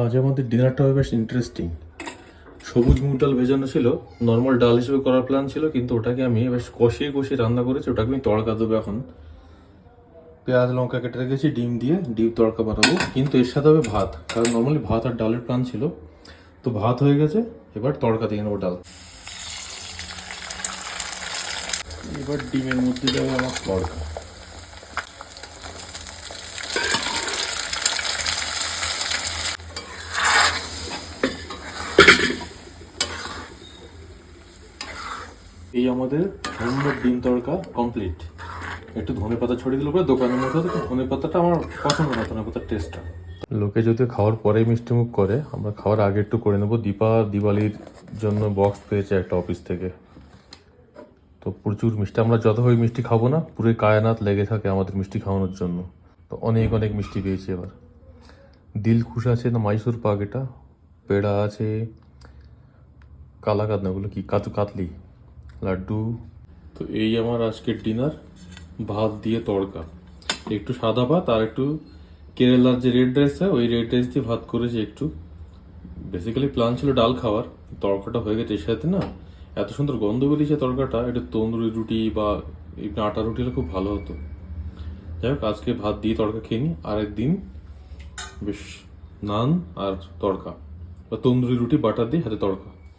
আজ আমাদের ডিনারটা হবে বেশ ইন্টারেস্টিং। সবুজ মুগ ডাল ভেজানো ছিল, নর্মাল ডাল হিসেবে করার প্ল্যান ছিল, কিন্তু ওটাকে আমি বেশ কষিয়ে কষিয়ে রান্না করেছি। ওটাকে আমি তড়কা দেবো এখন। পেঁয়াজ লঙ্কা কেটে রেখেছি, ডিম দিয়ে ডিম তড়কা বানাবো, কিন্তু এর সাথে হবে ভাত, কারণ নর্মালি ভাত আর ডালের প্ল্যান ছিল। তো ভাত হয়ে গেছে, এবার তড়কা দিয়ে নেবো ডাল। এবার ডিমের মধ্যে যাবে আমার তড়কা। এই আমাদের হোমমেড ডিম তড়কা কমপ্লিট। একটু ধনে পাতা ছড়িয়ে দিল, পরে দোকানের মধ্যে ধনে পাতাটা আমার পছন্দ না, ধনে পাতার টেস্টটা। লোকে যদি খাওয়ার পরে মিষ্টি মুখ করে, আমরা খাওয়ার আগে একটু করে নেবো। দিওয়ালির জন্য বক্স পেয়েছে একটা অফিস থেকে, তো প্রচুর মিষ্টি। আমরা যতভাবে মিষ্টি খাবো না, পুরো কায়নাত লেগে থাকে আমাদের মিষ্টি খাওয়ানোর জন্য। তো অনেক অনেক মিষ্টি পেয়েছি এবার। দিলখুশ আছে না, মাইসুর পাক, এটা পেড়া আছে, কালাকাদ না, ওগুলো কি, কাতলি, লাড্ডু। তো এই আমার আজকের ডিনার, ভাত দিয়ে তড়কা, একটু সাদা ভাত আর একটু কেরালার যে রেড রাইস হয়, ওই রেড রাইস দিয়ে ভাত করেছি একটু। বেসিক্যালি প্ল্যান ছিল ডাল খাওয়ার, তড়কাটা হয়ে গেছে। এর সাথে না এত সুন্দর গন্ধ বেরিয়েছে তড়কাটা, একটু তন্দুরি রুটি বা আটা রুটি হলে খুব ভালো হতো। যাই হোক, আজকে ভাত দিয়ে তড়কা খেয়ে নিই, আরেকদিন বেশ নান আর তড়কা বা তন্দুরি রুটি বাটার দিয়ে হাতে তড়কা।